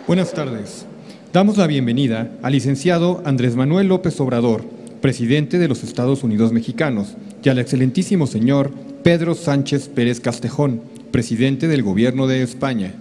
Buenas tardes. Damos la bienvenida al licenciado Andrés Manuel López Obrador, presidente de los Estados Unidos Mexicanos, y al excelentísimo señor Pedro Sánchez Pérez Castejón, presidente del Gobierno de España.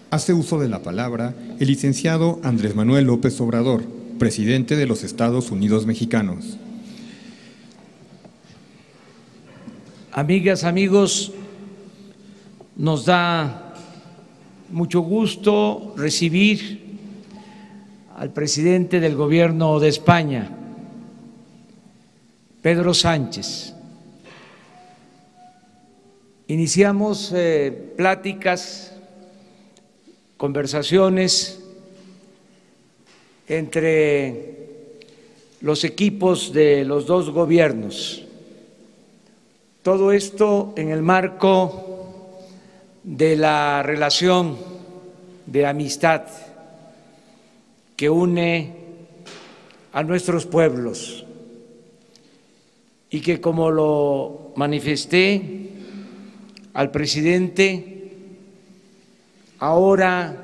Hace uso de la palabra el licenciado Andrés Manuel López Obrador, presidente de los Estados Unidos Mexicanos. Amigas, amigos, nos da mucho gusto recibir al presidente del Gobierno de España, Pedro Sánchez. Iniciamos pláticas, conversaciones entre los equipos de los dos gobiernos. Todo esto en el marco de la relación de amistad que une a nuestros pueblos y que, como lo manifesté al presidente, ahora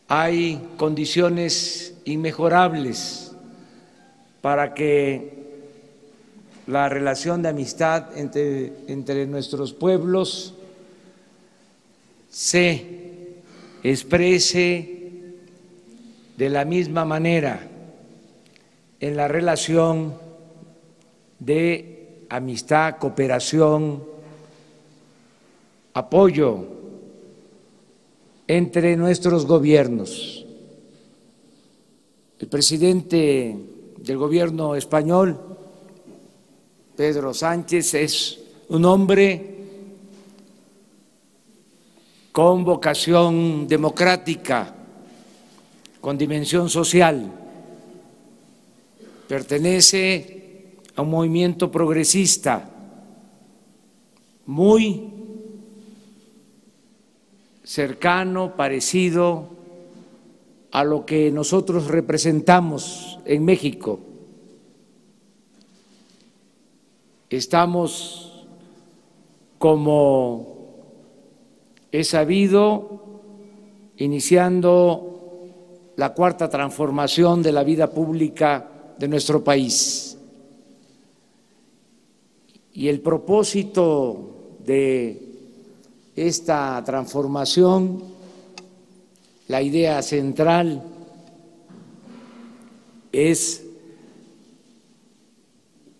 hay condiciones inmejorables para que la relación de amistad entre nuestros pueblos se exprese de la misma manera en la relación de amistad, cooperación, apoyo entre nuestros gobiernos. El presidente del Gobierno español, Pedro Sánchez, es un hombre con vocación democrática, con dimensión social. Pertenece a un movimiento progresista muy cercano, parecido a lo que nosotros representamos en México. Estamos, como es sabido, iniciando la cuarta transformación de la vida pública de nuestro país. Y el propósito de esta transformación, la idea central es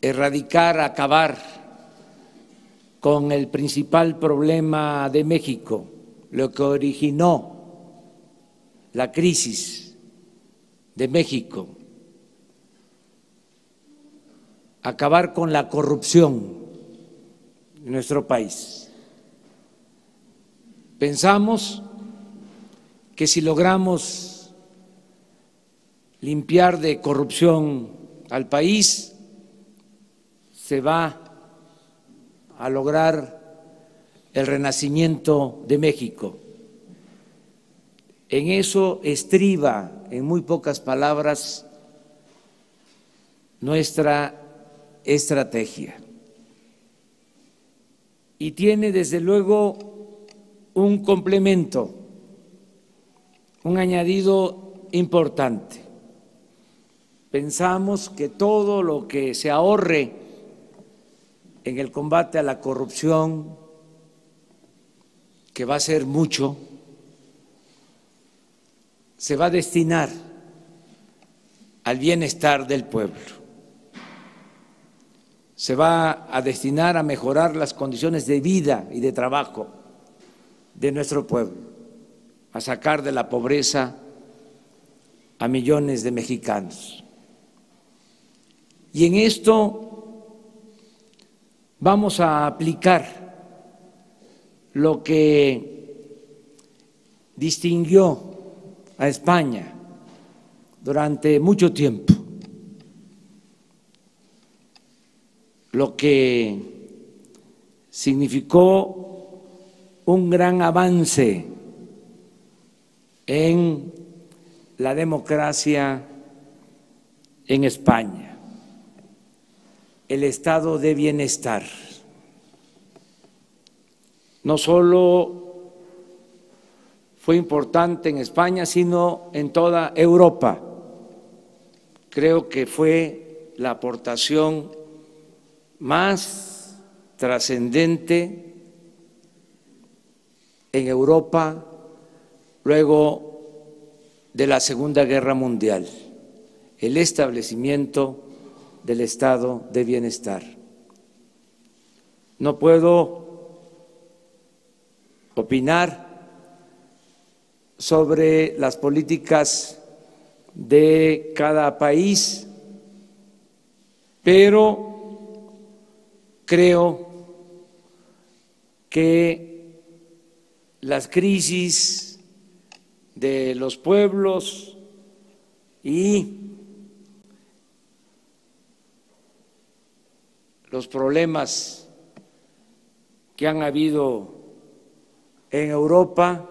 erradicar, acabar con el principal problema de México, lo que originó la crisis de México, acabar con la corrupción en nuestro país. Pensamos que si logramos limpiar de corrupción al país, se va a lograr el renacimiento de México. En eso estriba, en muy pocas palabras, nuestra estrategia. Y tiene, desde luego, un complemento, un añadido importante. Pensamos que todo lo que se ahorre en el combate a la corrupción, que va a ser mucho, se va a destinar al bienestar del pueblo. Se va a destinar a mejorar las condiciones de vida y de trabajo de nuestro pueblo, a sacar de la pobreza a millones de mexicanos. Y en esto vamos a aplicar lo que distinguió a España durante mucho tiempo, lo que significó un gran avance en la democracia en España, el estado de bienestar. No solo fue importante en España, sino en toda Europa. Creo que fue la aportación más trascendente en Europa luego de la Segunda Guerra Mundial, el establecimiento del estado de bienestar. No puedo opinar sobre las políticas de cada país, pero creo que las crisis de los pueblos y los problemas que han habido en Europa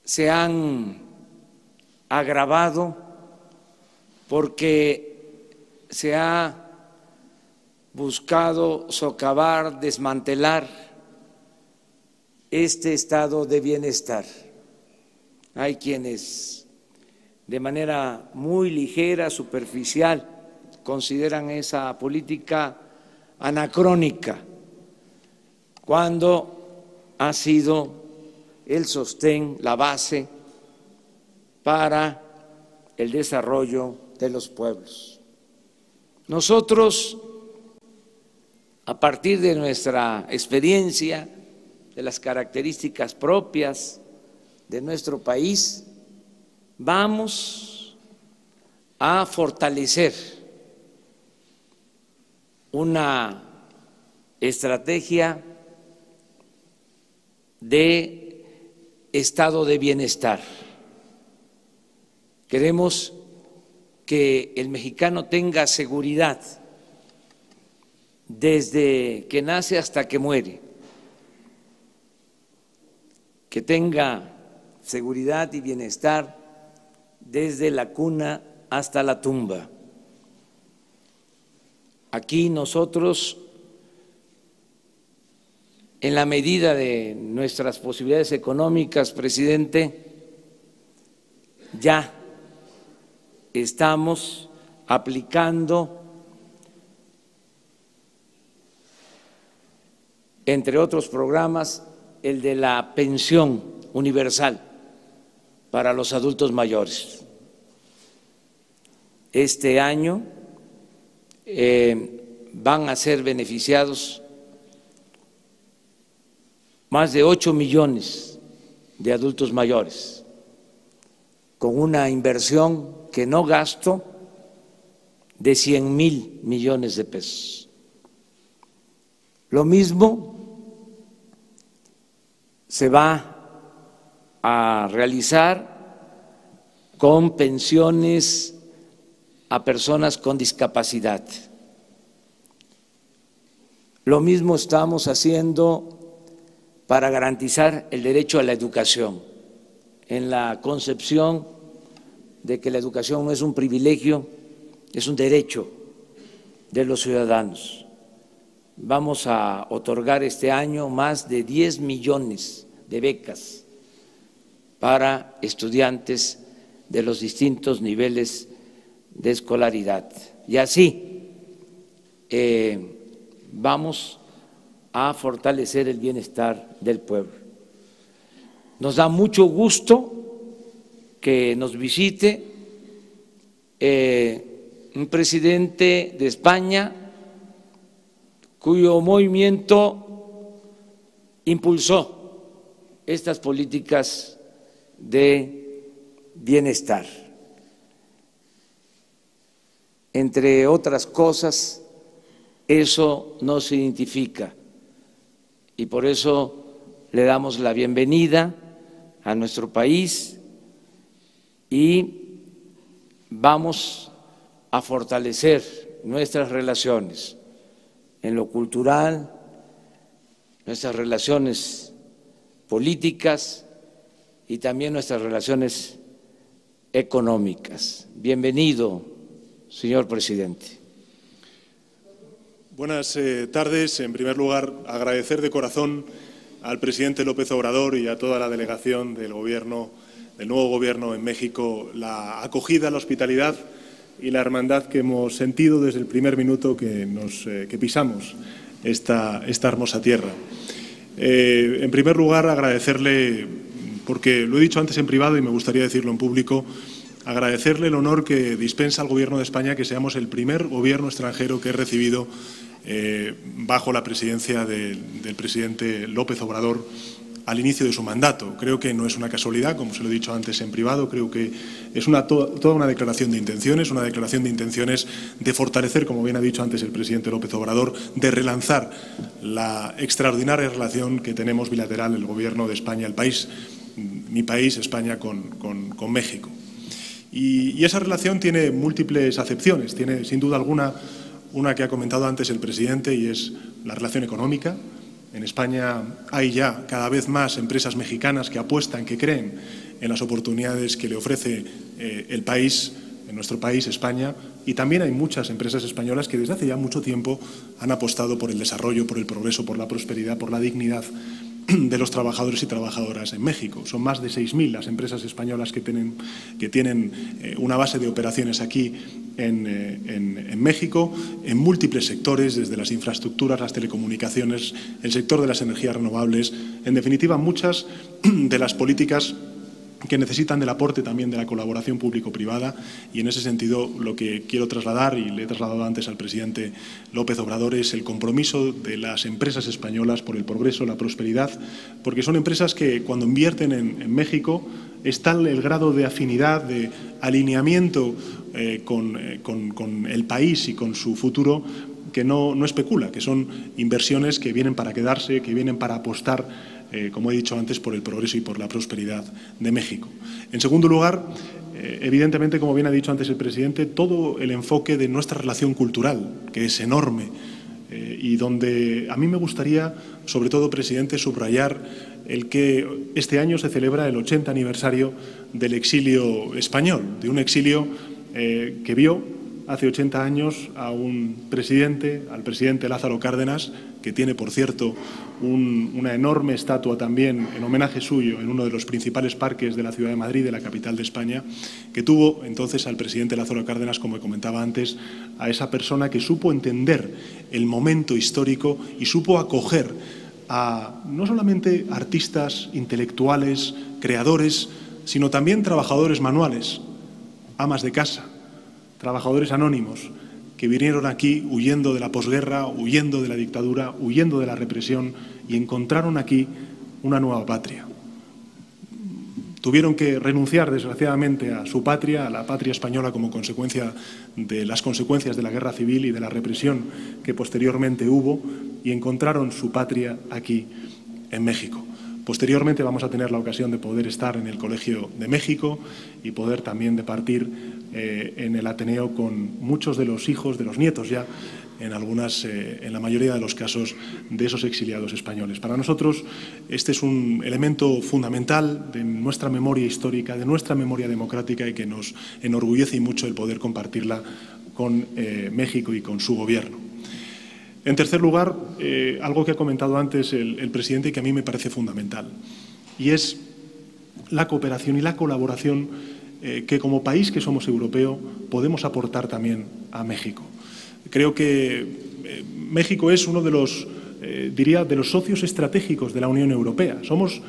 se han agravado porque se ha buscado socavar, desmantelar este estado de bienestar. Hay quienes de manera muy ligera, superficial, consideran esa política anacrónica, cuando ha sido el sostén, la base para el desarrollo de los pueblos. Nosotros, a partir de nuestra experiencia, de las características propias de nuestro país, vamos a fortalecer una estrategia de estado de bienestar. Queremos que el mexicano tenga seguridad desde que nace hasta que muere, que tenga seguridad y bienestar desde la cuna hasta la tumba. Aquí nosotros, en la medida de nuestras posibilidades económicas, presidente, ya estamos aplicando, entre otros programas, el de la pensión universal para los adultos mayores. Este año van a ser beneficiados más de 8 millones de adultos mayores, con una inversión que no gasto de 100,000 millones de pesos. Lo mismo se va a realizar con pensiones a personas con discapacidad. Lo mismo estamos haciendo para garantizar el derecho a la educación, en la concepción de que la educación no es un privilegio, es un derecho de los ciudadanos. Vamos a otorgar este año más de 10 millones de becas para estudiantes de los distintos niveles de escolaridad. Y así vamos a fortalecer el bienestar del pueblo. Nos da mucho gusto que nos visite un presidente de España cuyo movimiento impulsó estas políticas de bienestar. Entre otras cosas, eso no se identifica y por eso le damos la bienvenida a nuestro país y vamos a fortalecer nuestras relaciones en lo cultural, nuestras relaciones políticas y también nuestras relaciones económicas. Bienvenido, señor presidente. Buenas tardes. En primer lugar, agradecer de corazón al presidente López Obrador y a toda la delegación del nuevo gobierno en México la acogida, la hospitalidad y la hermandad que hemos sentido desde el primer minuto que pisamos esta hermosa tierra. En primer lugar, agradecerle, porque lo he dicho antes en privado y me gustaría decirlo en público, agradecerle el honor que dispensa al Gobierno de España que seamos el primer gobierno extranjero que he recibido bajo la presidencia del presidente López Obrador al inicio de su mandato. Creo que no es una casualidad, como se lo he dicho antes en privado, creo que es toda una declaración de intenciones, de fortalecer, como bien ha dicho antes el presidente López Obrador, de relanzar la extraordinaria relación que tenemos bilateral el Gobierno de España, mi país, España, con México. Y esa relación tiene múltiples acepciones, tiene sin duda alguna una que ha comentado antes el presidente y es la relación económica. En España hay ya cada vez más empresas mexicanas que apuestan, que creen en las oportunidades que le ofrece el país, en nuestro país, España, y también hay muchas empresas españolas que desde hace ya mucho tiempo han apostado por el desarrollo, por el progreso, por la prosperidad, por la dignidad de los trabajadores y trabajadoras en México. Son más de 6.000 las empresas españolas que tienen una base de operaciones aquí en México, en múltiples sectores, desde las infraestructuras, las telecomunicaciones, el sector de las energías renovables, en definitiva, muchas de las políticas que necesitan del aporte también de la colaboración público-privada, y en ese sentido lo que quiero trasladar, y le he trasladado antes al presidente López Obrador, es el compromiso de las empresas españolas por el progreso, la prosperidad, porque son empresas que cuando invierten en México es tal el grado de afinidad, de alineamiento con el país y con su futuro, que no especula, que son inversiones que vienen para quedarse, que vienen para apostar, como he dicho antes, por el progreso y por la prosperidad de México. En segundo lugar, evidentemente, como bien ha dicho antes el presidente, todo el enfoque de nuestra relación cultural, que es enorme, y donde a mí me gustaría, sobre todo, presidente, subrayar el que este año se celebra el 80 aniversario del exilio español, de un exilio que vio hace 80 años al presidente Lázaro Cárdenas, que tiene, por cierto, una enorme estatua también en homenaje suyo en uno de los principales parques de la ciudad de Madrid, de la capital de España, que tuvo entonces al presidente Lázaro Cárdenas, como comentaba antes, a esa persona que supo entender el momento histórico y supo acoger a no solamente artistas, intelectuales, creadores, sino también trabajadores manuales, amas de casa, trabajadores anónimos, que vinieron aquí huyendo de la posguerra, huyendo de la dictadura, huyendo de la represión, y encontraron aquí una nueva patria. Tuvieron que renunciar, desgraciadamente, a su patria, a la patria española, como consecuencia de las consecuencias de la guerra civil y de la represión que posteriormente hubo, y encontraron su patria aquí, en México. Posteriormente vamos a tener la ocasión de poder estar en el Colegio de México y poder también departir en el Ateneo con muchos de los hijos, de los nietos ya, en la mayoría de los casos, de esos exiliados españoles. Para nosotros este es un elemento fundamental de nuestra memoria histórica, de nuestra memoria democrática, y que nos enorgullece y mucho el poder compartirla con México y con su gobierno. En tercer lugar, algo que ha comentado antes el presidente y que a mí me parece fundamental, y es la cooperación y la colaboración que como país que somos europeo podemos aportar también a México. Creo que México es uno de los, diría, de los socios estratégicos de la Unión Europea. Somos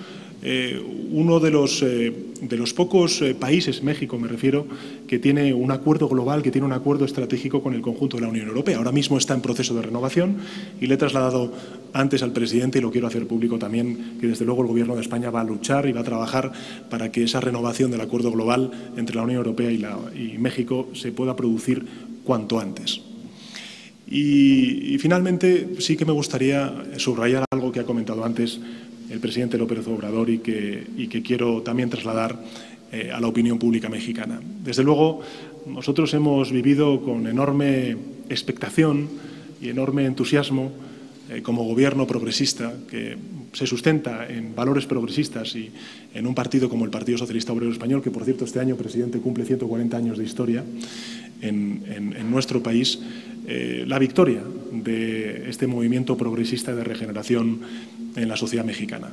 uno de los pocos países, México me refiero, que tiene un acuerdo global, que tiene un acuerdo estratégico con el conjunto de la Unión Europea. Ahora mismo está en proceso de renovación y le he trasladado antes al presidente, y lo quiero hacer público también, que desde luego el Gobierno de España va a luchar y va a trabajar para que esa renovación del acuerdo global entre la Unión Europea y México se pueda producir cuanto antes. Y finalmente sí que me gustaría subrayar algo que ha comentado antes el presidente López Obrador y que quiero también trasladar a la opinión pública mexicana. Desde luego, nosotros hemos vivido con enorme expectación y enorme entusiasmo como gobierno progresista que se sustenta en valores progresistas y en un partido como el Partido Socialista Obrero Español, que, por cierto, este año, presidente, cumple 140 años de historia en nuestro país, la victoria de este movimiento progresista de regeneración en la sociedad mexicana.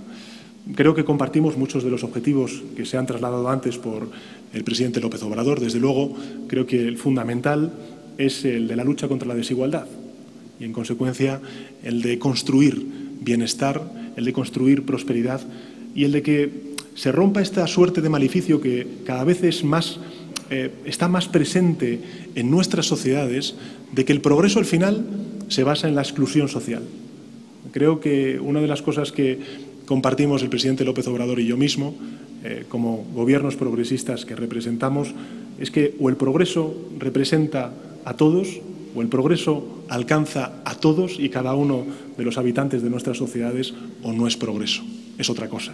Creo que compartimos muchos de los objetivos que se han trasladado antes por el presidente López Obrador. Desde luego, creo que el fundamental es el de la lucha contra la desigualdad y, en consecuencia, el de construir bienestar, el de construir prosperidad y el de que se rompa esta suerte de maleficio que cada vez es más, está más presente en nuestras sociedades, de que el progreso al final se basa en la exclusión social. Creo que una de las cosas que compartimos el presidente López Obrador y yo mismo, como gobiernos progresistas que representamos, es que o el progreso representa a todos o el progreso alcanza a todos y cada uno de los habitantes de nuestras sociedades, o no es progreso, es otra cosa.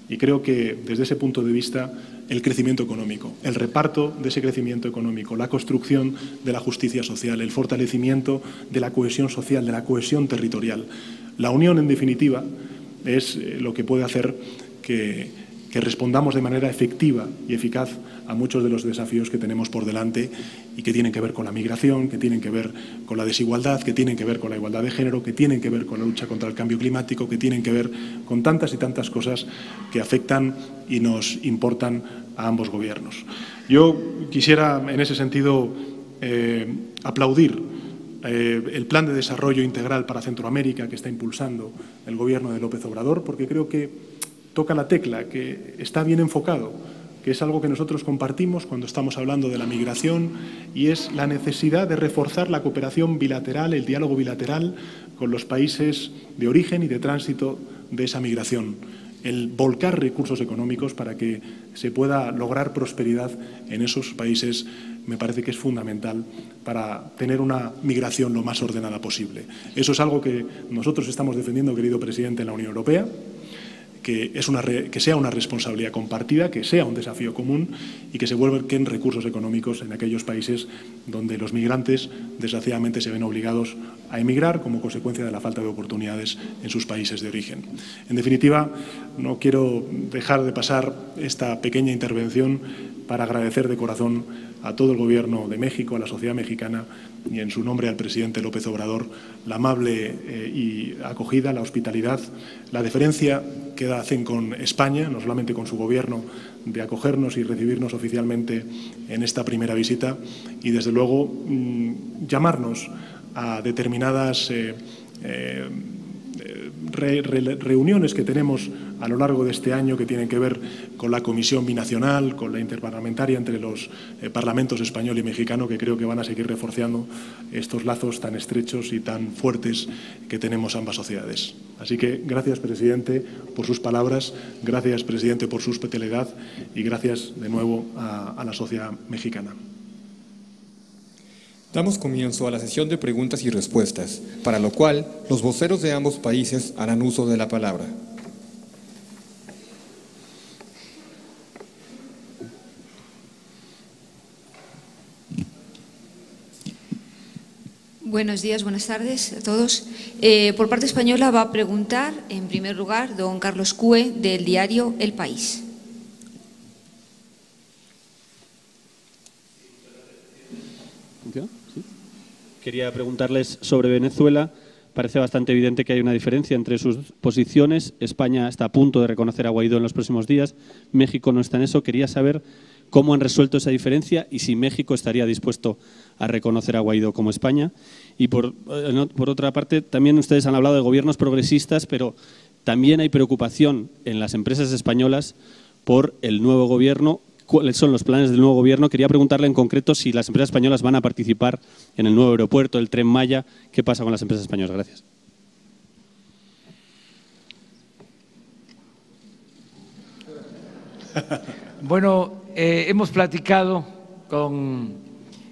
Y creo que desde ese punto de vista el crecimiento económico, el reparto de ese crecimiento económico, la construcción de la justicia social, el fortalecimiento de la cohesión social, de la cohesión territorial, la unión, en definitiva, es lo que puede hacer que respondamos de manera efectiva y eficaz a muchos de los desafíos que tenemos por delante y que tienen que ver con la migración, que tienen que ver con la desigualdad, que tienen que ver con la igualdad de género, que tienen que ver con la lucha contra el cambio climático, que tienen que ver con tantas y tantas cosas que afectan y nos importan a ambos gobiernos. Yo quisiera, en ese sentido, aplaudir el Plan de Desarrollo Integral para Centroamérica que está impulsando el Gobierno de López Obrador, porque creo que toca la tecla, que está bien enfocado, que es algo que nosotros compartimos cuando estamos hablando de la migración, y es la necesidad de reforzar la cooperación bilateral, el diálogo bilateral con los países de origen y de tránsito de esa migración, el volcar recursos económicos para que se pueda lograr prosperidad en esos países. Me parece que es fundamental para tener una migración lo más ordenada posible. Eso es algo que nosotros estamos defendiendo, querido presidente, en la Unión Europea, que sea una responsabilidad compartida, que sea un desafío común y que se vuelquen recursos económicos en aquellos países donde los migrantes, desgraciadamente, se ven obligados a emigrar como consecuencia de la falta de oportunidades en sus países de origen. En definitiva, no quiero dejar de pasar esta pequeña intervención para agradecer de corazón a todo el Gobierno de México, a la sociedad mexicana y, en su nombre, al presidente López Obrador, la amable y acogida, la hospitalidad, la deferencia que hacen con España, no solamente con su Gobierno, de acogernos y recibirnos oficialmente en esta primera visita y, desde luego, llamarnos a determinadas reuniones que tenemos a lo largo de este año que tienen que ver con la Comisión Binacional, con la interparlamentaria entre los parlamentos español y mexicano, que creo que van a seguir reforzando estos lazos tan estrechos y tan fuertes que tenemos ambas sociedades. Así que gracias, presidente, por sus palabras, gracias, presidente, por su hospitalidad y gracias de nuevo a la sociedad mexicana. Damos comienzo a la sesión de preguntas y respuestas, para lo cual los voceros de ambos países harán uso de la palabra. Buenos días, buenas tardes a todos. Por parte española va a preguntar, en primer lugar, don Carlos Cue, del diario El País. Quería preguntarles sobre Venezuela. Parece bastante evidente que hay una diferencia entre sus posiciones. España está a punto de reconocer a Guaidó en los próximos días. México no está en eso. Quería saber cómo han resuelto esa diferencia y si México estaría dispuesto a reconocer a Guaidó como España. Y por otra parte, también ustedes han hablado de gobiernos progresistas, pero también hay preocupación en las empresas españolas por el nuevo gobierno. ¿Cuáles son los planes del nuevo gobierno? Quería preguntarle en concreto si las empresas españolas van a participar en el nuevo aeropuerto, el Tren Maya. ¿Qué pasa con las empresas españolas? Gracias. Bueno, hemos platicado con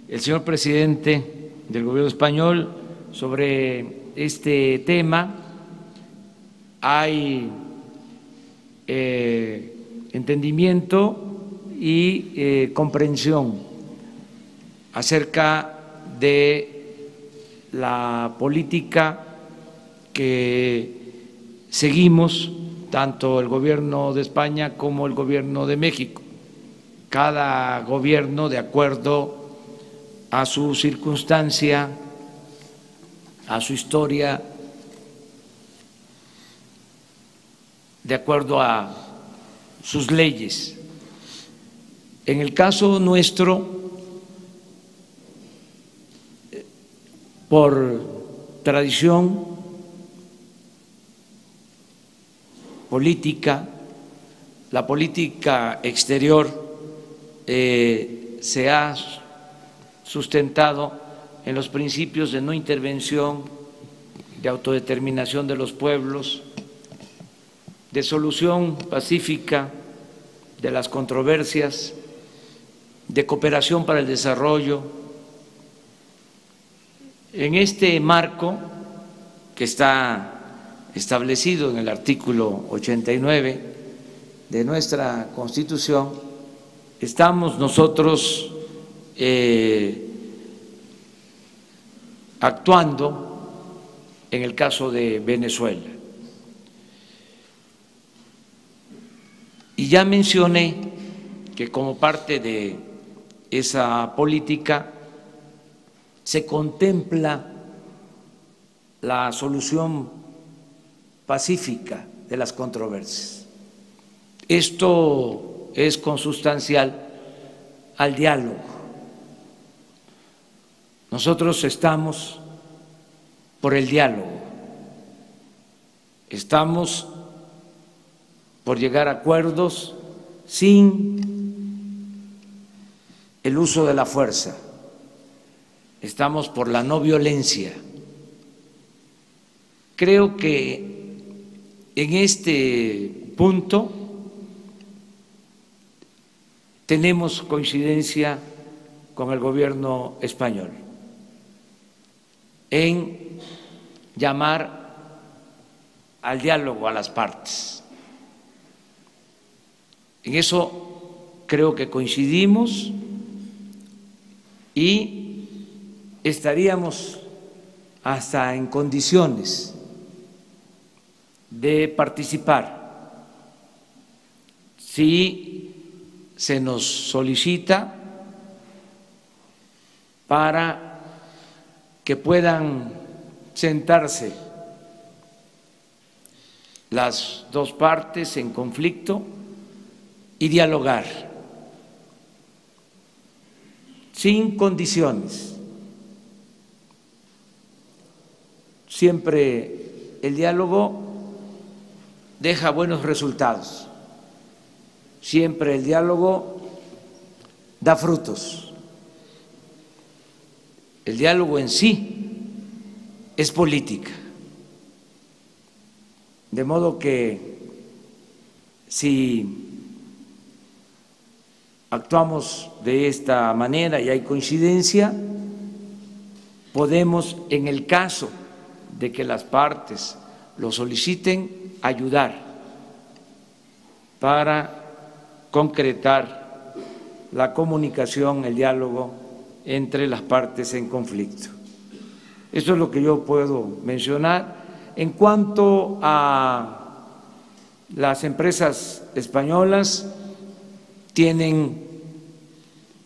el señor presidente del gobierno español sobre este tema. Hay entendimiento y comprensión acerca de la política que seguimos tanto el gobierno de España como el gobierno de México. Cada gobierno, de acuerdo a su circunstancia, a su historia, de acuerdo a sus leyes. En el caso nuestro, por tradición política, la política exterior se ha sustentado en los principios de no intervención, de autodeterminación de los pueblos, de solución pacífica de las controversias, de cooperación para el desarrollo. En este marco que está establecido en el artículo 89 de nuestra Constitución, estamos nosotros actuando en el caso de Venezuela. Y ya mencioné que como parte de esa política se contempla la solución pacífica de las controversias. Esto es consustancial al diálogo. Nosotros estamos por el diálogo, estamos por llegar a acuerdos sin el uso de la fuerza, estamos por la no violencia. Creo que en este punto tenemos coincidencia con el gobierno español en llamar al diálogo a las partes. En eso creo que coincidimos y estaríamos hasta en condiciones de participar si se nos solicita para que puedan sentarse las dos partes en conflicto y dialogar sin condiciones. Siempre el diálogo deja buenos resultados, siempre el diálogo da frutos. El diálogo en sí es política, de modo que si actuamos de esta manera y hay coincidencia, podemos, en el caso de que las partes lo soliciten, ayudar para concretar la comunicación, el diálogo entre las partes en conflicto. Eso es lo que yo puedo mencionar. En cuanto a las empresas españolas, tienen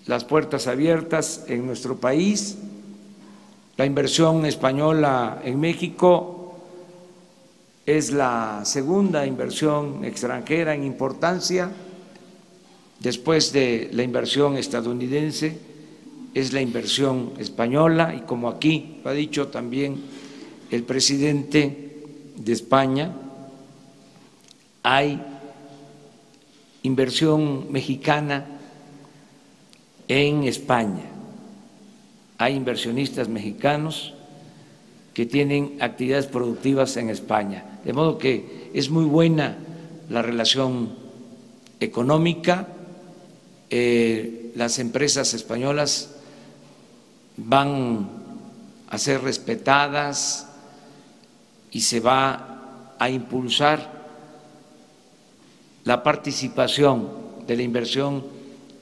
las puertas abiertas en nuestro país. La inversión española en México es la segunda inversión extranjera en importancia, después de la inversión estadounidense, es la inversión española, y como aquí lo ha dicho también el presidente de España, hay inversión mexicana en España, hay inversionistas mexicanos que tienen actividades productivas en España, de modo que es muy buena la relación económica. Las empresas españolas van a ser respetadas y se va a impulsar la participación de la inversión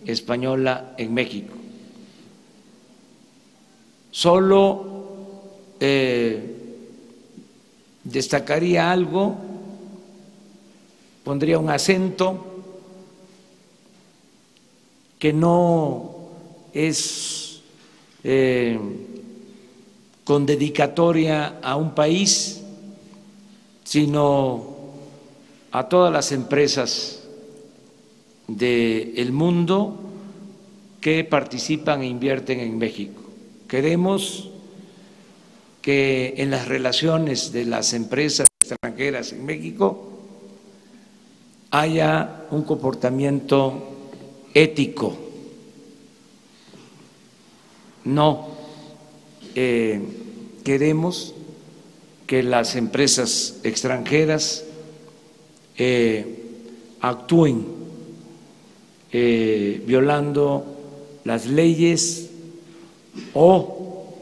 española en México. Solo destacaría algo, pondría un acento que no es con dedicatoria a un país, sino a todas las empresas del mundo que participan e invierten en México. Queremos que en las relaciones de las empresas extranjeras en México haya un comportamiento ético. No queremos que las empresas extranjeras actúen violando las leyes o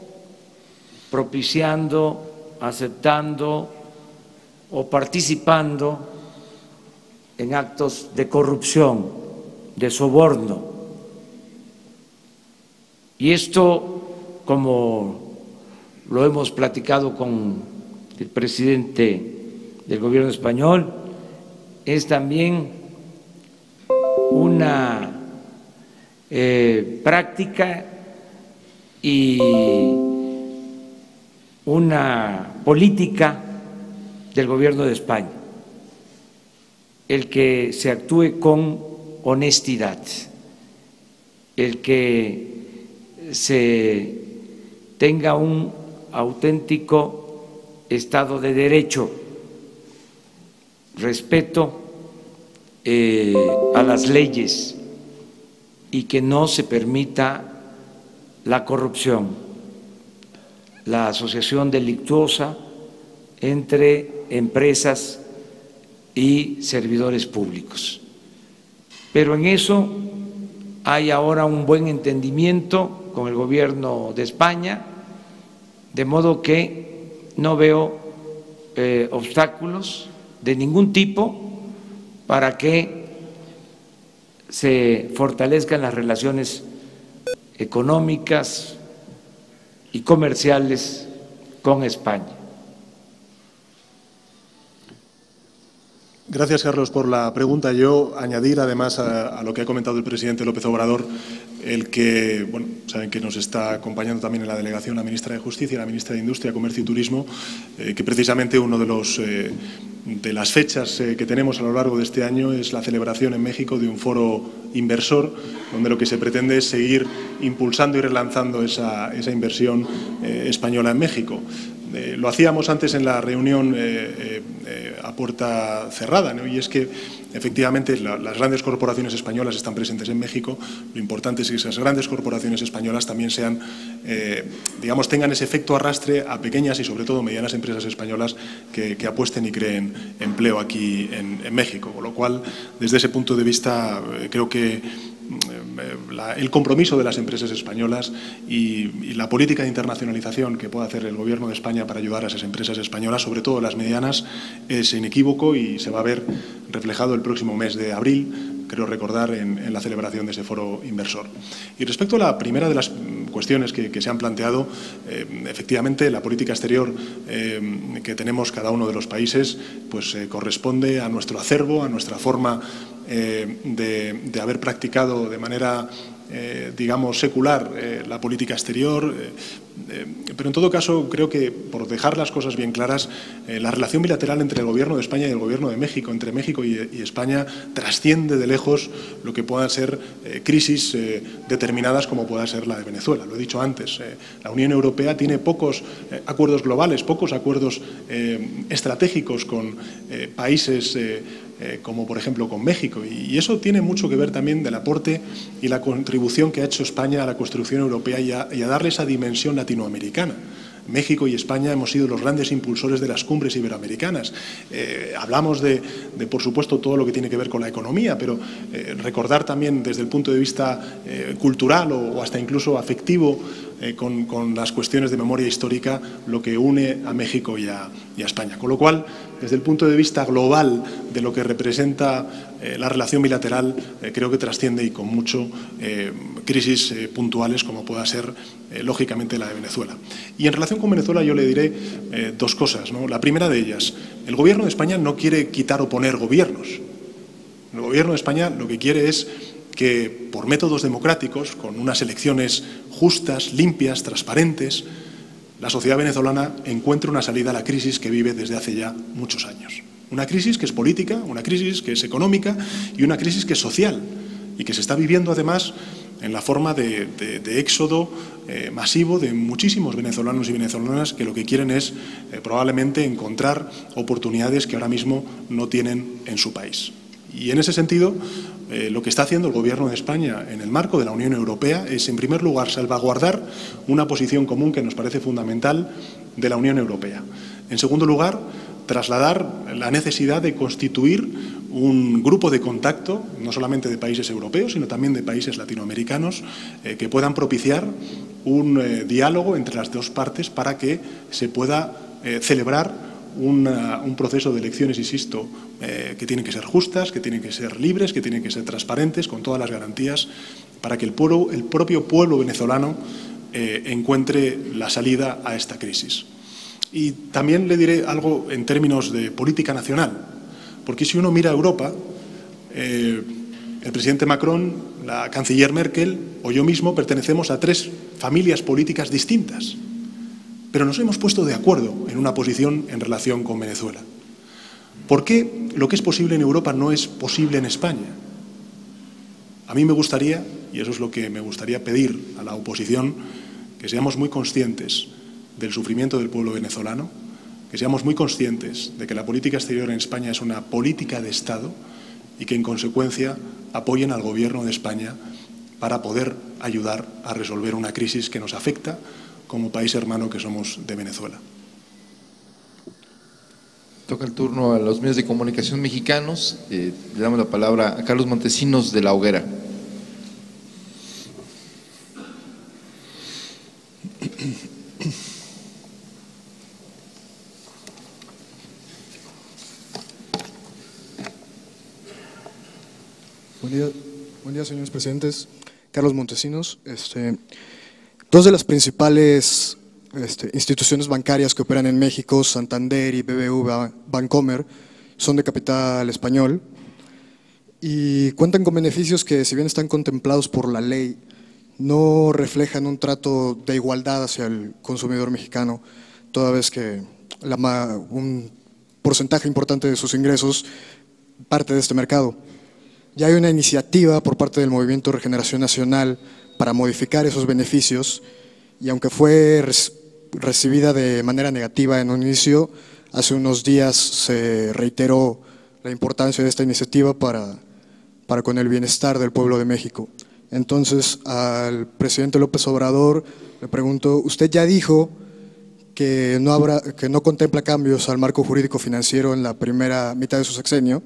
propiciando, aceptando o participando en actos de corrupción, de soborno. Y esto, como lo hemos platicado con el presidente del gobierno español, es también una práctica y una política del gobierno de España, el que se actúe con honestidad, el que se tenga un auténtico Estado de Derecho, respeto a las leyes y que no se permita la corrupción, la asociación delictuosa entre empresas y servidores públicos. Pero en eso hay ahora un buen entendimiento con el gobierno de España, de modo que no veo obstáculos de ningún tipo para que se fortalezcan las relaciones económicas y comerciales con España. Gracias, Carlos, por la pregunta. Yo añadir, además, a lo que ha comentado el presidente López Obrador, el que, bueno, saben que nos está acompañando también en la delegación la ministra de Justicia y la ministra de Industria, Comercio y Turismo, que precisamente uno de las fechas que tenemos a lo largo de este año es la celebración en México de un foro inversor, donde lo que se pretende es seguir impulsando y relanzando esa inversión española en México. Lo hacíamos antes en la reunión a puerta cerrada, ¿no? Y es que efectivamente las grandes corporaciones españolas están presentes en México. Lo importante es que esas grandes corporaciones españolas también sean, digamos, tengan ese efecto arrastre a pequeñas y sobre todo medianas empresas españolas que apuesten y creen empleo aquí en México. Con lo cual, desde ese punto de vista, creo que el compromiso de las empresas españolas y la política de internacionalización que pueda hacer el Gobierno de España para ayudar a esas empresas españolas, sobre todo las medianas, es inequívoco y se va a ver reflejado el próximo mes de abril, creo recordar, en la celebración de ese foro inversor. Y respecto a la primera de las cuestiones que se han planteado, efectivamente la política exterior que tenemos cada uno de los países pues corresponde a nuestro acervo, a nuestra forma de haber practicado de manera digamos secular la política exterior, pero en todo caso creo que, por dejar las cosas bien claras, la relación bilateral entre el Gobierno de España y el Gobierno de México, entre México y España, trasciende de lejos lo que puedan ser crisis determinadas como pueda ser la de Venezuela. Lo he dicho antes, la Unión Europea tiene pocos acuerdos globales, pocos acuerdos estratégicos con países como por ejemplo con México, y eso tiene mucho que ver también del aporte y la contribución que ha hecho España a la construcción europea y a darle esa dimensión latinoamericana. México y España hemos sido los grandes impulsores de las cumbres iberoamericanas. Hablamos de, por supuesto, todo lo que tiene que ver con la economía, pero recordar también desde el punto de vista cultural o hasta incluso afectivo con las cuestiones de memoria histórica lo que une a México y a España. Con lo cual, desde el punto de vista global de lo que representa la relación bilateral, creo que trasciende y con mucho crisis puntuales como pueda ser, lógicamente, la de Venezuela. Y en relación con Venezuela yo le diré dos cosas, ¿no? La primera de ellas, el Gobierno de España no quiere quitar o poner gobiernos. El Gobierno de España lo que quiere es que, por métodos democráticos, con unas elecciones justas, limpias, transparentes, la sociedad venezolana encuentre una salida a la crisis que vive desde hace ya muchos años. Una crisis que es política, una crisis que es económica y una crisis que es social y que se está viviendo además en la forma de éxodo masivo de muchísimos venezolanos y venezolanas que lo que quieren es probablemente encontrar oportunidades que ahora mismo no tienen en su país. Y en ese sentido, lo que está haciendo el Gobierno de España en el marco de la Unión Europea es, en primer lugar, salvaguardar una posición común que nos parece fundamental de la Unión Europea. En segundo lugar, trasladar la necesidad de constituir un grupo de contacto, no solamente de países europeos, sino también de países latinoamericanos, que puedan propiciar un diálogo entre las dos partes para que se pueda celebrar un proceso de elecciones, insisto, que tienen que ser justas, que tienen que ser libres, que tienen que ser transparentes, con todas las garantías, para que el propio pueblo venezolano encuentre la salida a esta crisis. Y también le diré algo en términos de política nacional, porque si uno mira a Europa, el presidente Macron, la canciller Merkel o yo mismo pertenecemos a tres familias políticas distintas, pero nos hemos puesto de acuerdo en una posición en relación con Venezuela. ¿Por qué lo que es posible en Europa no es posible en España? A mí me gustaría, y eso es lo que me gustaría pedir a la oposición, que seamos muy conscientes del sufrimiento del pueblo venezolano, que seamos muy conscientes de que la política exterior en España es una política de Estado y que, en consecuencia, apoyen al Gobierno de España para poder ayudar a resolver una crisis que nos afecta como país hermano que somos de Venezuela. Toca el turno a los medios de comunicación mexicanos. Le damos la palabra a Carlos Montesinos de La Hoguera. Buen día, señores presidentes. Carlos Montesinos. Dos de las principales instituciones bancarias que operan en México, Santander y BBVA Bancomer, son de capital español y cuentan con beneficios que, si bien están contemplados por la ley, no reflejan un trato de igualdad hacia el consumidor mexicano, toda vez que un porcentaje importante de sus ingresos parte de este mercado. Ya hay una iniciativa por parte del Movimiento Regeneración Nacional para modificar esos beneficios y, aunque fue recibida de manera negativa en un inicio, hace unos días se reiteró la importancia de esta iniciativa para con el bienestar del pueblo de México. Entonces, al presidente López Obrador le pregunto, usted ya dijo que no contempla cambios al marco jurídico financiero en la primera mitad de su sexenio,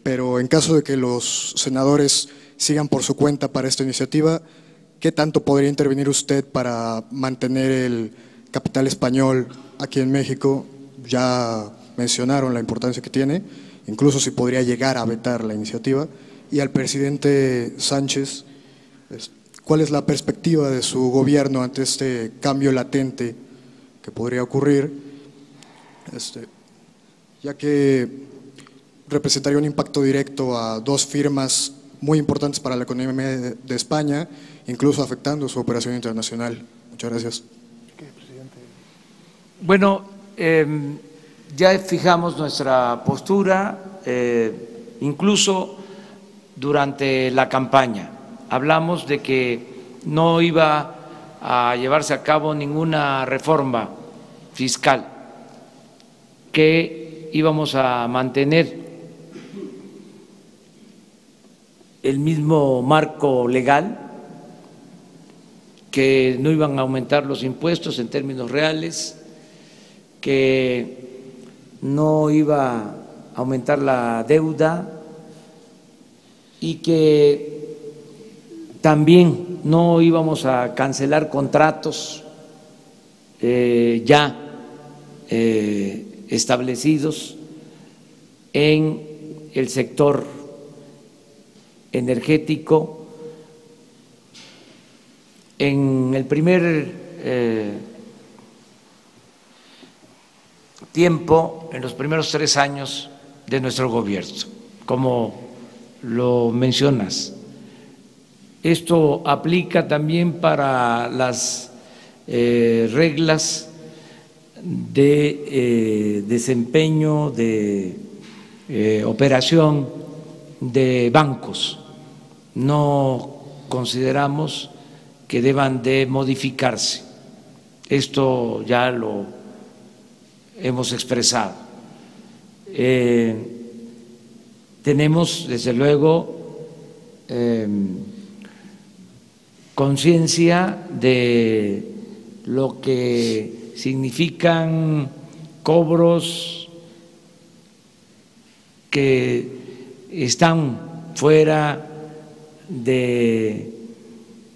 pero en caso de que los senadores sigan por su cuenta para esta iniciativa, ¿qué tanto podría intervenir usted para mantener el capital español aquí en México? Ya mencionaron la importancia que tiene, incluso si podría llegar a vetar la iniciativa. Y al presidente Sánchez, ¿cuál es la perspectiva de su gobierno ante este cambio latente que podría ocurrir? Ya que representaría un impacto directo a dos firmas muy importantes para la economía de España, incluso afectando su operación internacional. Muchas gracias. Bueno, ya fijamos nuestra postura, incluso durante la campaña. Hablamos de que no iba a llevarse a cabo ninguna reforma fiscal, que íbamos a mantener el mismo marco legal, que no iban a aumentar los impuestos en términos reales, que no iba a aumentar la deuda y que También no íbamos a cancelar contratos ya establecidos en el sector energético. En el primer tiempo, en los primeros 3 años de nuestro gobierno, como lo mencionas. Esto aplica también para las reglas de desempeño, de operación de bancos. No consideramos que deban de modificarse. Esto ya lo hemos expresado. Tenemos, desde luego, conciencia de lo que significan cobros que están fuera de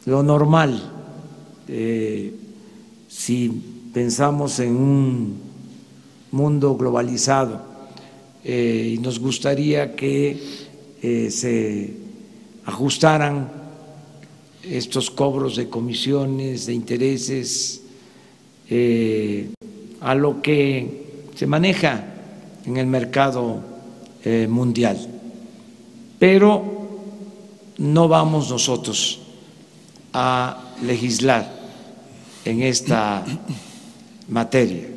lo normal. Si pensamos en un mundo globalizado y nos gustaría que se ajustaran estos cobros de comisiones, de intereses, a lo que se maneja en el mercado mundial. Pero no vamos nosotros a legislar en esta materia,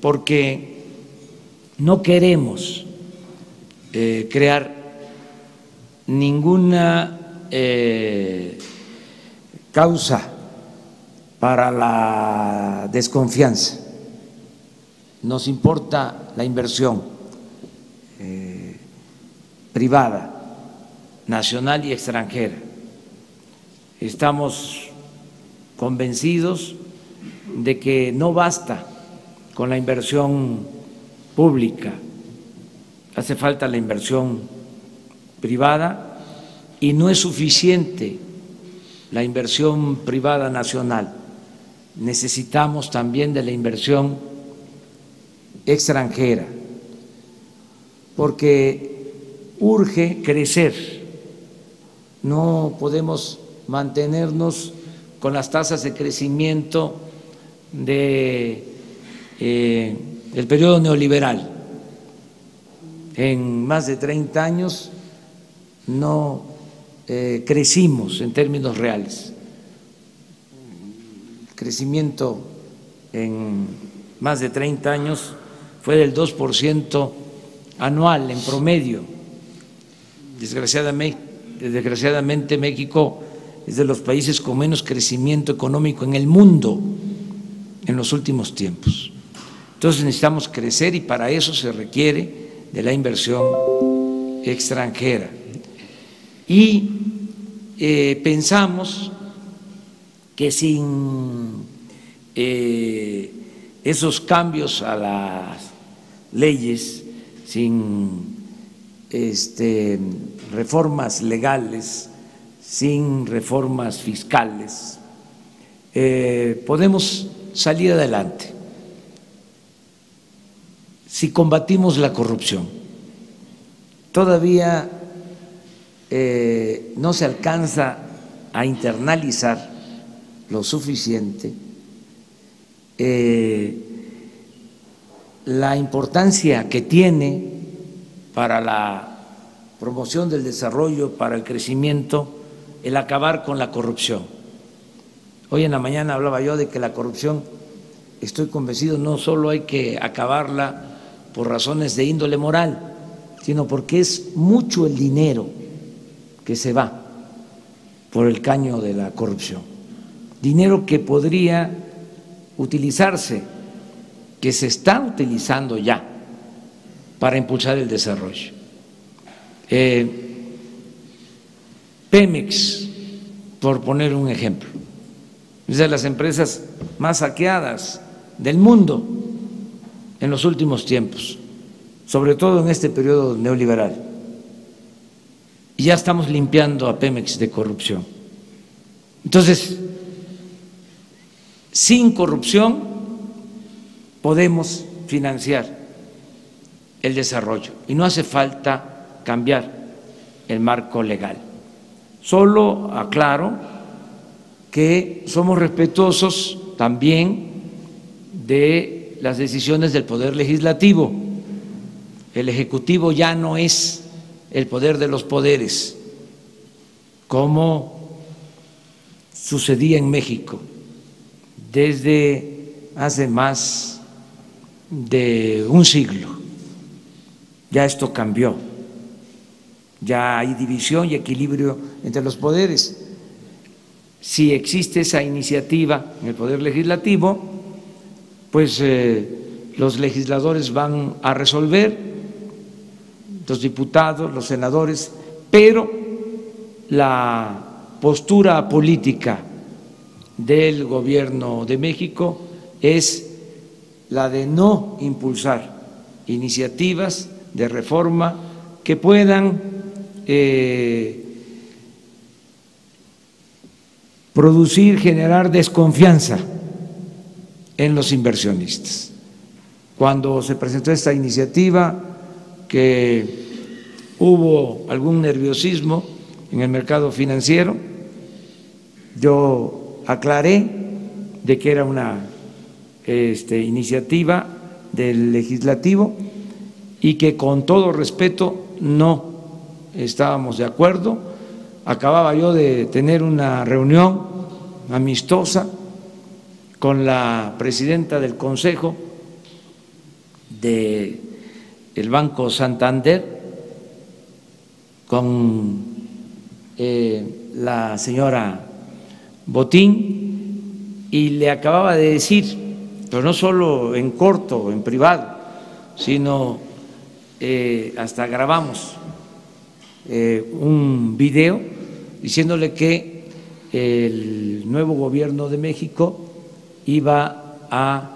porque no queremos crear ninguna causa para la desconfianza. Nos importa la inversión privada, nacional y extranjera. Estamos convencidos de que no basta con la inversión pública, hace falta la inversión privada y no es suficiente la inversión privada nacional. Necesitamos también de la inversión extranjera, porque urge crecer. No podemos mantenernos con las tasas de crecimiento del periodo neoliberal. En más de 30 años no crecimos en términos reales. El crecimiento en más de 30 años fue del 2% anual en promedio. Desgraciadamente México es de los países con menos crecimiento económico en el mundo en los últimos tiempos. Entonces necesitamos crecer y para eso se requiere de la inversión extranjera. Y pensamos que sin esos cambios a las leyes, sin reformas legales, sin reformas fiscales, podemos salir adelante si combatimos la corrupción. Todavía no se alcanza a internalizar lo suficiente la importancia que tiene para la promoción del desarrollo, para el crecimiento, el acabar con la corrupción. Hoy en la mañana hablaba yo de que la corrupción, estoy convencido, no solo hay que acabarla por razones de índole moral, sino porque es mucho el dinero que se va por el caño de la corrupción. Dinero que podría utilizarse, que se está utilizando ya para impulsar el desarrollo. Pemex, por poner un ejemplo, es de las empresas más saqueadas del mundo en los últimos tiempos, sobre todo en este periodo neoliberal. y ya estamos limpiando a Pemex de corrupción. Entonces, sin corrupción podemos financiar el desarrollo y no hace falta cambiar el marco legal. Solo aclaro que somos respetuosos también de las decisiones del Poder Legislativo. El Ejecutivo ya no es el poder de los poderes, como sucedía en México desde hace más de un siglo. Ya esto cambió, ya hay división y equilibrio entre los poderes. Si existe esa iniciativa en el Poder Legislativo, pues los legisladores van a resolver, los diputados, los senadores, pero la postura política del Gobierno de México es la de no impulsar iniciativas de reforma que puedan generar desconfianza en los inversionistas. Cuando se presentó esta iniciativa, que hubo algún nerviosismo en el mercado financiero, yo aclaré de que era una iniciativa del legislativo y que con todo respeto no estábamos de acuerdo. Acababa yo de tener una reunión amistosa con la presidenta del Consejo del Banco Santander, con la señora Botín, y le acababa de decir, pero no solo en corto, en privado, sino hasta grabamos un video diciéndole que el nuevo gobierno de México iba a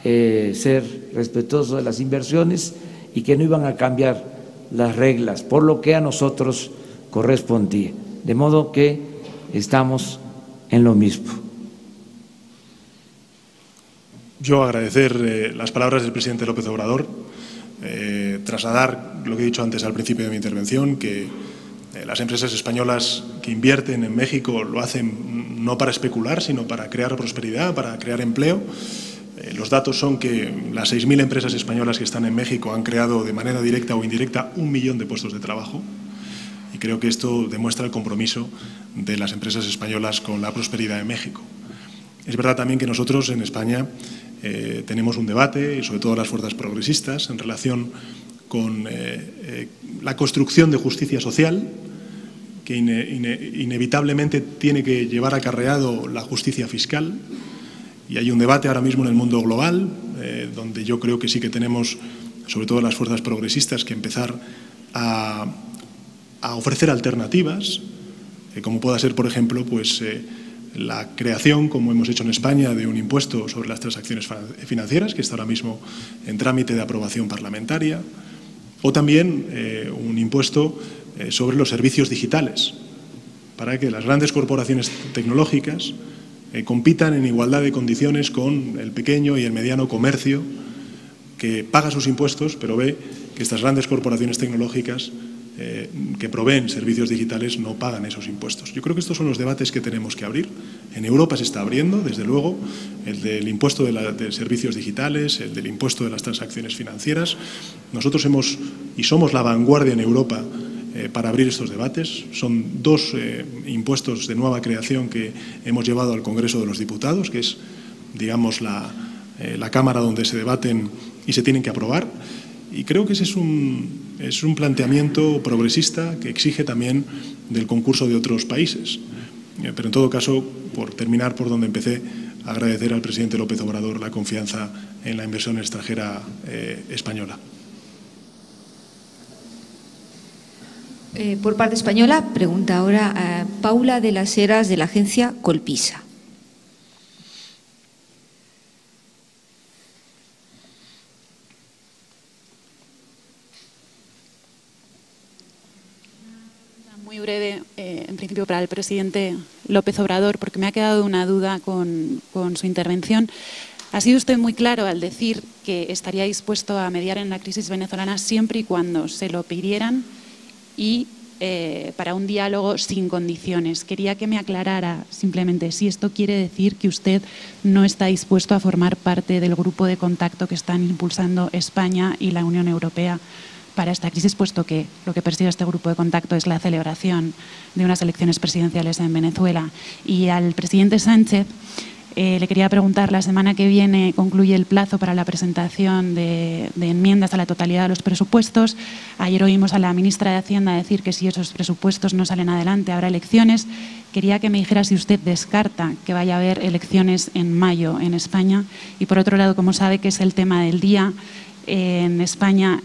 ser respetuoso de las inversiones y que no iban a cambiar las reglas, por lo que a nosotros correspondía. De modo que estamos en lo mismo. Yo agradecer las palabras del presidente López Obrador, trasladar lo que he dicho antes al principio de mi intervención, que las empresas españolas que invierten en México lo hacen no para especular, sino para crear prosperidad, para crear empleo. Los datos son que las 6.000 empresas españolas que están en México han creado de manera directa o indirecta 1 millón de puestos de trabajo, y creo que esto demuestra el compromiso de las empresas españolas con la prosperidad de México. Es verdad también que nosotros en España tenemos un debate, y sobre todo las fuerzas progresistas, en relación con la construcción de justicia social, que inevitablemente tiene que llevar acarreado la justicia fiscal. Y hay un debate ahora mismo en el mundo global, donde yo creo que sí que tenemos, sobre todo las fuerzas progresistas, que empezar a ofrecer alternativas, como pueda ser, por ejemplo, pues la creación, como hemos hecho en España, de un impuesto sobre las transacciones financieras, que está ahora mismo en trámite de aprobación parlamentaria, o también un impuesto sobre los servicios digitales, para que las grandes corporaciones tecnológicas compitan en igualdad de condiciones con el pequeño y el mediano comercio, que paga sus impuestos, pero ve que estas grandes corporaciones tecnológicas que proveen servicios digitales no pagan esos impuestos. Yo creo que estos son los debates que tenemos que abrir. En Europa se está abriendo, desde luego, el del impuesto de servicios digitales, el del impuesto de las transacciones financieras. Nosotros somos la vanguardia en Europa para abrir estos debates. Son 2 impuestos de nueva creación que hemos llevado al Congreso de los Diputados, que es, digamos, la Cámara donde se debaten y se tienen que aprobar. Y creo que ese es un planteamiento progresista que exige también del concurso de otros países. Pero en todo caso, por terminar por donde empecé, agradecer al presidente López Obrador la confianza en la inversión extranjera española. Por parte española, pregunta ahora a Paula de las Heras, de la agencia Colpisa. Muy breve, en principio para el presidente López Obrador, porque me ha quedado una duda con su intervención. Ha sido usted muy claro al decir que estaría dispuesto a mediar en la crisis venezolana siempre y cuando se lo pidieran y para un diálogo sin condiciones. Quería que me aclarara simplemente si esto quiere decir que usted no está dispuesto a formar parte del grupo de contacto que están impulsando España y la Unión Europea para esta crisis, puesto que lo que persigue este grupo de contacto es la celebración de unas elecciones presidenciales en Venezuela. Y al presidente Sánchez le quería preguntar, la semana que viene concluye el plazo para la presentación de enmiendas a la totalidad de los presupuestos. Ayer oímos a la ministra de Hacienda decir que si esos presupuestos no salen adelante habrá elecciones. Quería que me dijera si usted descarta que vaya a haber elecciones en mayo en España. Y por otro lado, como sabe que es el tema del día, en España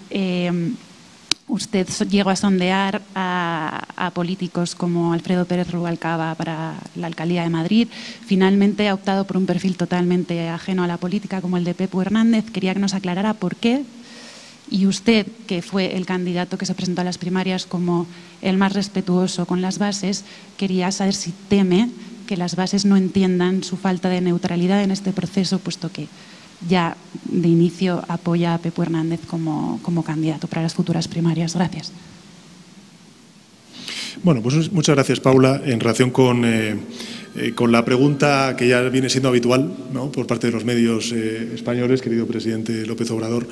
usted llegó a sondear a políticos como Alfredo Pérez Rubalcaba para la alcaldía de Madrid. Finalmente ha optado por un perfil totalmente ajeno a la política como el de Pepu Hernández. Quería que nos aclarara por qué. Y usted, que fue el candidato que se presentó a las primarias como el más respetuoso con las bases, quería saber si teme que las bases no entiendan su falta de neutralidad en este proceso, puesto que ya de inicio apoya a Pepu Hernández como candidato para las futuras primarias. Gracias. Bueno, pues muchas gracias, Paula. En relación con la pregunta que ya viene siendo habitual, ¿no?, por parte de los medios españoles, querido presidente López Obrador,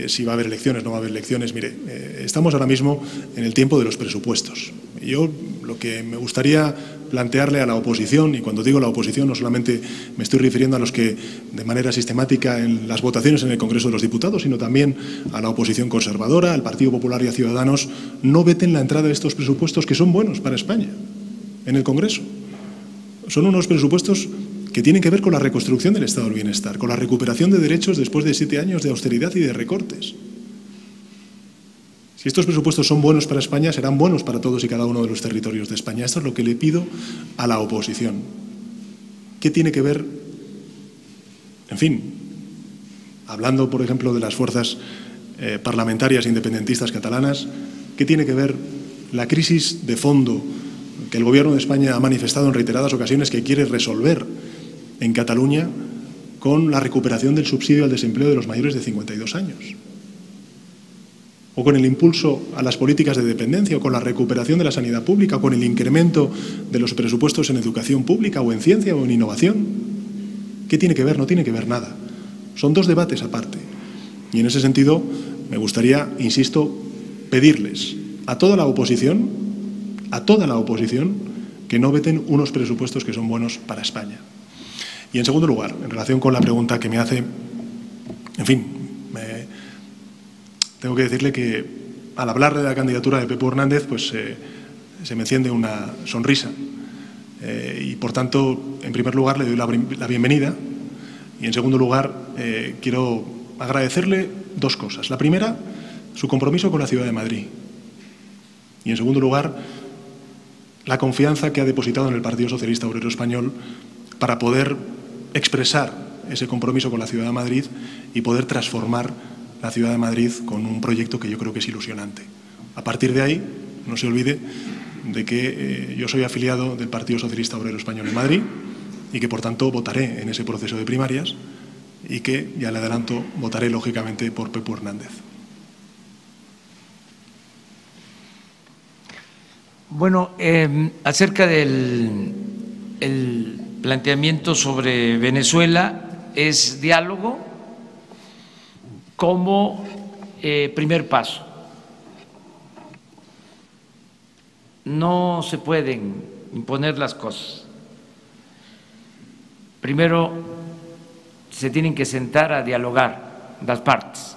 si va a haber elecciones, no va a haber elecciones. Mire, estamos ahora mismo en el tiempo de los presupuestos. Yo lo que me gustaría plantearle a la oposición, y cuando digo la oposición no solamente me estoy refiriendo a los que de manera sistemática en las votaciones en el Congreso de los Diputados, sino también a la oposición conservadora, al Partido Popular y a Ciudadanos, no veten la entrada de estos presupuestos que son buenos para España en el Congreso. Son unos presupuestos que tienen que ver con la reconstrucción del Estado del Bienestar, con la recuperación de derechos después de 7 años de austeridad y de recortes. Si estos presupuestos son buenos para España, serán buenos para todos y cada uno de los territorios de España. Esto es lo que le pido a la oposición. ¿Qué tiene que ver? En fin, hablando, por ejemplo, de las fuerzas parlamentarias independentistas catalanas, ¿qué tiene que ver la crisis de fondo que el Gobierno de España ha manifestado en reiteradas ocasiones que quiere resolver en Cataluña con la recuperación del subsidio al desempleo de los mayores de 52 años? O con el impulso a las políticas de dependencia, o con la recuperación de la sanidad pública, o con el incremento de los presupuestos en educación pública, o en ciencia, o en innovación. ¿Qué tiene que ver? No tiene que ver nada. Son dos debates aparte. Y en ese sentido me gustaría, insisto, pedirles a toda la oposición, que no veten unos presupuestos que son buenos para España. Y en segundo lugar, en relación con la pregunta que me hace, en fin, tengo que decirle que al hablar de la candidatura de Pepu Hernández, pues se me enciende una sonrisa. Y por tanto, en primer lugar, le doy la bienvenida. Y en segundo lugar, quiero agradecerle 2 cosas. La primera, su compromiso con la ciudad de Madrid. Y en segundo lugar, la confianza que ha depositado en el Partido Socialista Obrero Español para poder expresar ese compromiso con la ciudad de Madrid y poder transformar la ciudad de Madrid con un proyecto que yo creo que es ilusionante. A partir de ahí, no se olvide de que yo soy afiliado del Partido Socialista Obrero Español en Madrid y que, por tanto, votaré en ese proceso de primarias y que, ya le adelanto, votaré lógicamente por Pepu Hernández. Bueno, acerca del planteamiento sobre Venezuela, es diálogo como primer paso. No se pueden imponer las cosas. Primero se tienen que sentar a dialogar las partes.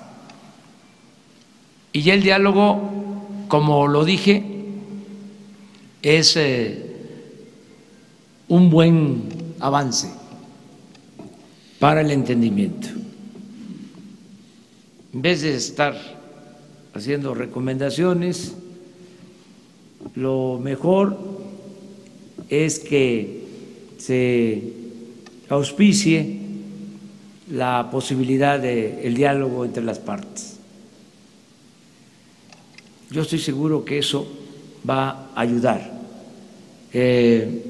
Y ya el diálogo, como lo dije, es un buen avance para el entendimiento. En vez de estar haciendo recomendaciones, lo mejor es que se auspicie la posibilidad del diálogo entre las partes. Yo estoy seguro que eso va a ayudar. El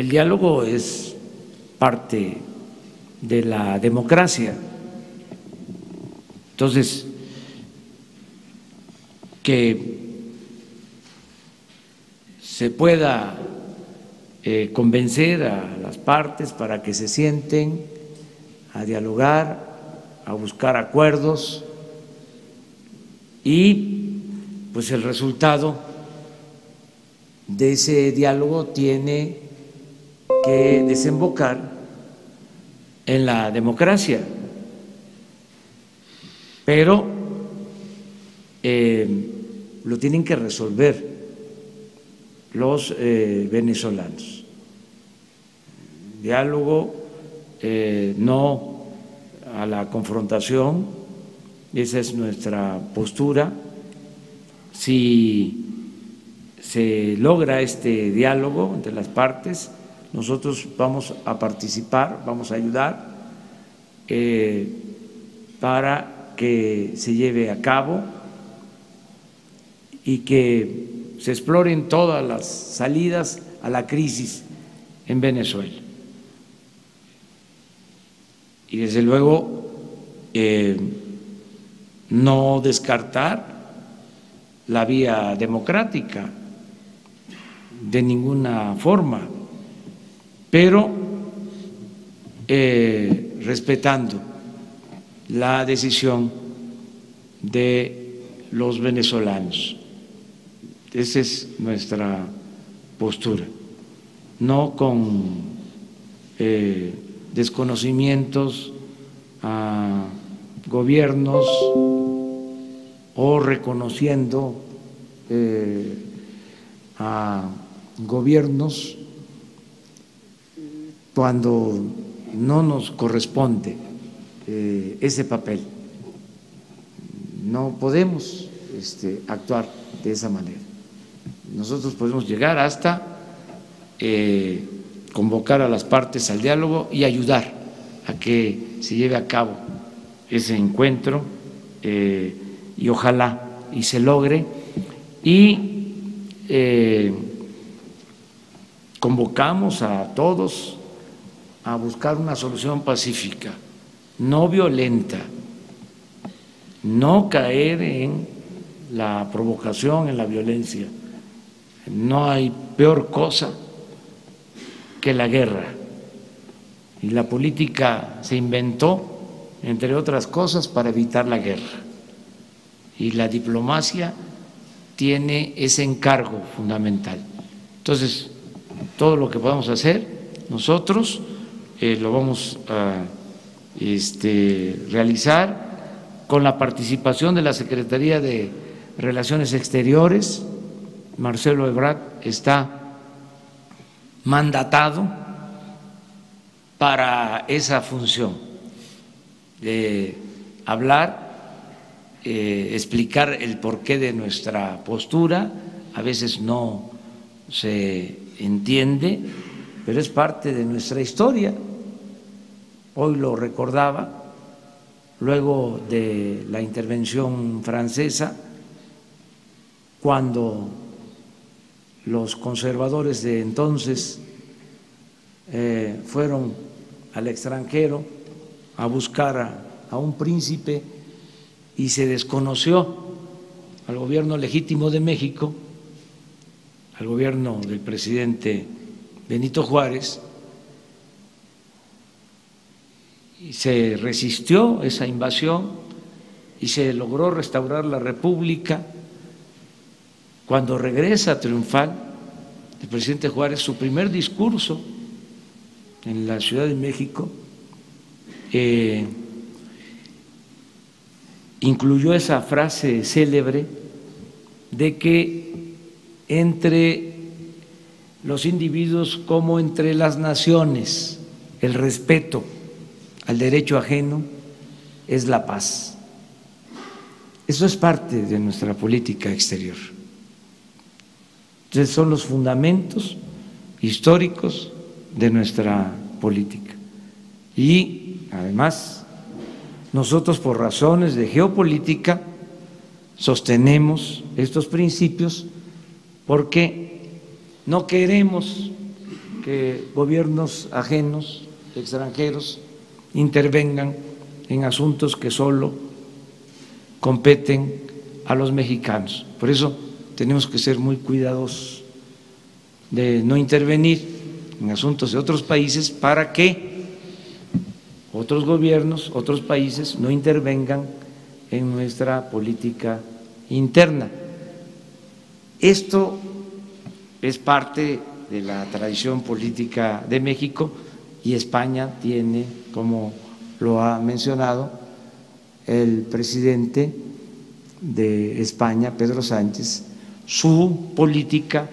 diálogo es parte de la democracia. Entonces, que se pueda convencer a las partes para que se sienten a dialogar, a buscar acuerdos y pues el resultado de ese diálogo tiene que desembocar en la democracia, pero lo tienen que resolver los venezolanos. Diálogo, no a la confrontación, esa es nuestra postura. Si se logra este diálogo entre las partes, nosotros vamos a participar, vamos a ayudar para que se lleve a cabo y que se exploren todas las salidas a la crisis en Venezuela. Y desde luego no descartar la vía democrática de ninguna forma, pero respetando la decisión de los venezolanos. Esa es nuestra postura, no con desconocimientos a gobiernos o reconociendo a gobiernos cuando no nos corresponde ese papel. No podemos actuar de esa manera. Nosotros podemos llegar hasta convocar a las partes al diálogo y ayudar a que se lleve a cabo ese encuentro y ojalá y se logre y convocamos a todos a buscar una solución pacífica, no violenta, no caer en la provocación, en la violencia. No hay peor cosa que la guerra. Y la política se inventó, entre otras cosas, para evitar la guerra. Y la diplomacia tiene ese encargo fundamental. Entonces, todo lo que podamos hacer, nosotros lo vamos a realizar con la participación de la Secretaría de Relaciones Exteriores. Marcelo Ebrard está mandatado para esa función, de hablar, explicar el porqué de nuestra postura. A veces no se entiende, pero es parte de nuestra historia. Hoy lo recordaba, luego de la intervención francesa, cuando los conservadores de entonces fueron al extranjero a buscar a un príncipe y se desconoció al gobierno legítimo de México, al gobierno del presidente Benito Juárez, y se resistió esa invasión y se logró restaurar la República. Cuando regresa triunfal el presidente Juárez, su primer discurso en la Ciudad de México incluyó esa frase célebre de que entre los individuos como entre las naciones el respeto al derecho ajeno es la paz. Eso es parte de nuestra política exterior. Entonces son los fundamentos históricos de nuestra política. Y además nosotros, por razones de geopolítica, sostenemos estos principios porque no queremos que gobiernos ajenos, extranjeros, intervengan en asuntos que solo competen a los mexicanos. Por eso tenemos que ser muy cuidadosos de no intervenir en asuntos de otros países para que otros gobiernos, otros países no intervengan en nuestra política interna. Esto es parte de la tradición política de México y España tiene, como lo ha mencionado el presidente de España, Pedro Sánchez, su política,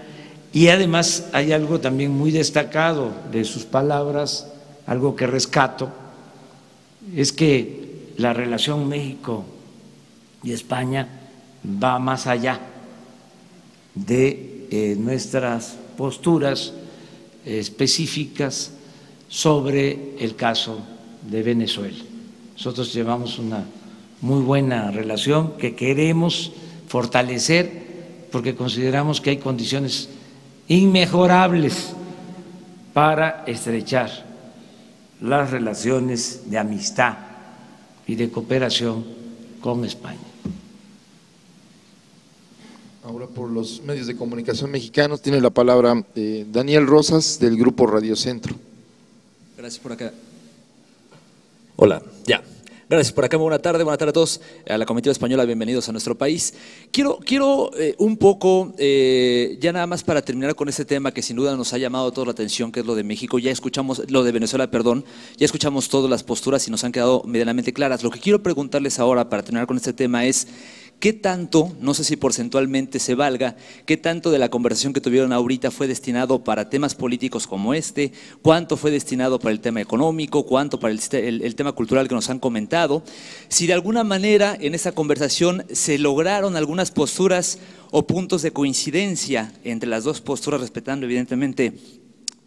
y además hay algo también muy destacado de sus palabras, algo que rescato, es que la relación México y España va más allá de nuestras posturas específicas sobre el caso de Venezuela. Nosotros llevamos una muy buena relación que queremos fortalecer porque consideramos que hay condiciones inmejorables para estrechar las relaciones de amistad y de cooperación con España. Ahora por los medios de comunicación mexicanos tiene la palabra Daniel Rosas del Grupo Radio Centro. Gracias por acá. Hola, ya. Gracias por acá, buena tarde a todos, a la comitiva española, bienvenidos a nuestro país. Quiero un poco, ya nada más para terminar con este tema que sin duda nos ha llamado toda la atención, que es lo de México, ya escuchamos, lo de Venezuela, perdón, ya escuchamos todas las posturas y nos han quedado medianamente claras. Lo que quiero preguntarles ahora para terminar con este tema es, ¿qué tanto, no sé si porcentualmente se valga, qué tanto de la conversación que tuvieron ahorita fue destinado para temas políticos como este? ¿Cuánto fue destinado para el tema económico? ¿Cuánto para el tema cultural que nos han comentado? Si de alguna manera en esa conversación se lograron algunas posturas o puntos de coincidencia entre las dos posturas, respetando evidentemente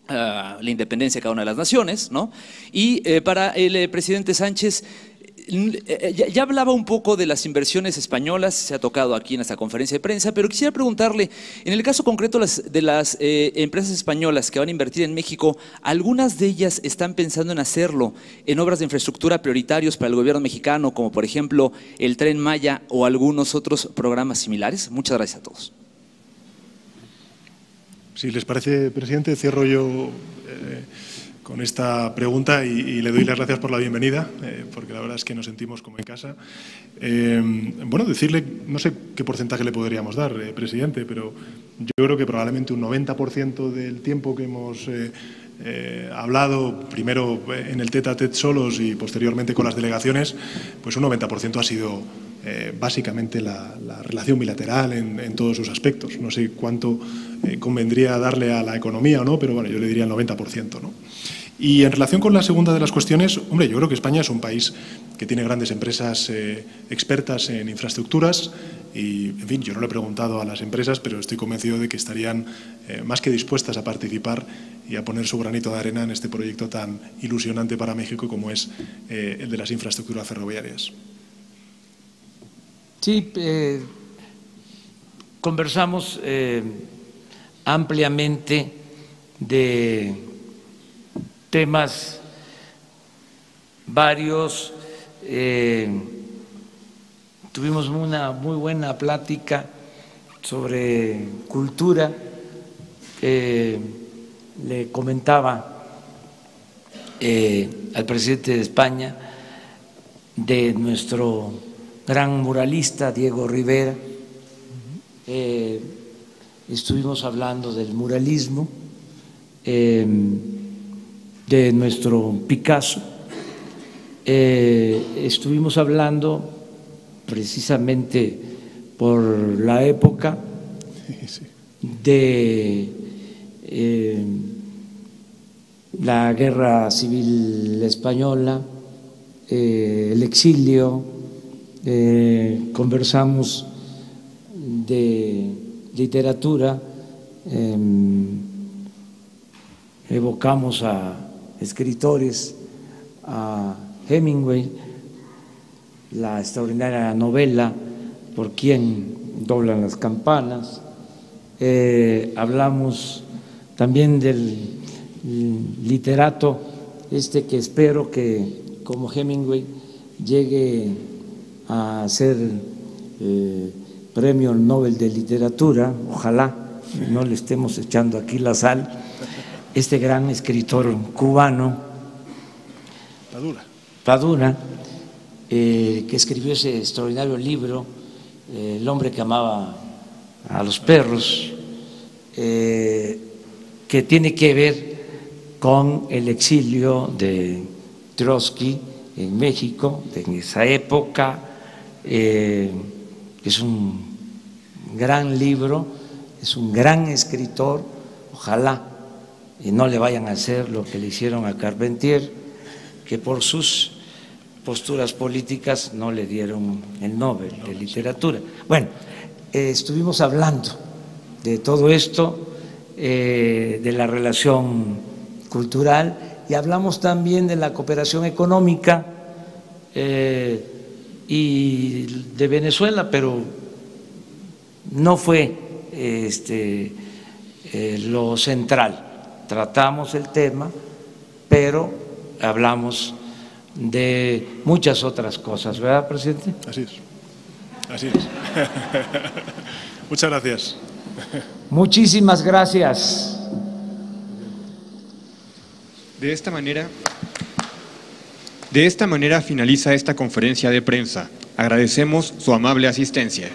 la independencia de cada una de las naciones, ¿no? Y para el presidente Sánchez, ya hablaba un poco de las inversiones españolas, se ha tocado aquí en esta conferencia de prensa, pero quisiera preguntarle, en el caso concreto de las empresas españolas que van a invertir en México, ¿algunas de ellas están pensando en hacerlo en obras de infraestructura prioritarios para el gobierno mexicano, como por ejemplo el Tren Maya o algunos otros programas similares? Muchas gracias a todos. Si les parece, presidente, cierro yo con esta pregunta y le doy las gracias por la bienvenida, porque la verdad es que nos sentimos como en casa. Bueno, decirle, no sé qué porcentaje le podríamos dar, presidente, pero yo creo que probablemente un 90% del tiempo que hemos hablado, primero en el tête-à-tête solos y posteriormente con las delegaciones, pues un 90% ha sido básicamente la relación bilateral en todos sus aspectos. No sé cuánto convendría darle a la economía o no, pero bueno, yo le diría el 90%, ¿no? Y en relación con la segunda de las cuestiones, hombre, yo creo que España es un país que tiene grandes empresas expertas en infraestructuras y, en fin, yo no le he preguntado a las empresas, pero estoy convencido de que estarían más que dispuestas a participar y a poner su granito de arena en este proyecto tan ilusionante para México como es el de las infraestructuras ferroviarias. Sí, conversamos ampliamente de temas varios, tuvimos una muy buena plática sobre cultura, le comentaba al presidente de España de nuestro gran muralista Diego Rivera, estuvimos hablando del muralismo, de nuestro Picasso, estuvimos hablando precisamente por la época de la Guerra Civil Española, el exilio, conversamos de literatura, evocamos a escritores, a Hemingway, la extraordinaria novela por quién doblan las campanas. Hablamos también del literato que espero que, como Hemingway, llegue a ser Premio Nobel de Literatura, ojalá no le estemos echando aquí la sal, este gran escritor cubano, Padura, que escribió ese extraordinario libro, El hombre que amaba a los perros, que tiene que ver con el exilio de Trotsky en México, en esa época. Es un gran libro, es un gran escritor, ojalá y no le vayan a hacer lo que le hicieron a Carpentier, que por sus posturas políticas no le dieron el Nobel de Literatura. Bueno, estuvimos hablando de todo esto, de la relación cultural, y hablamos también de la cooperación económica y de Venezuela, pero no fue lo central. Tratamos el tema, pero hablamos de muchas otras cosas, ¿verdad, presidente? Así es. Así es. Muchas gracias. Muchísimas gracias. De esta manera finaliza esta conferencia de prensa. Agradecemos su amable asistencia.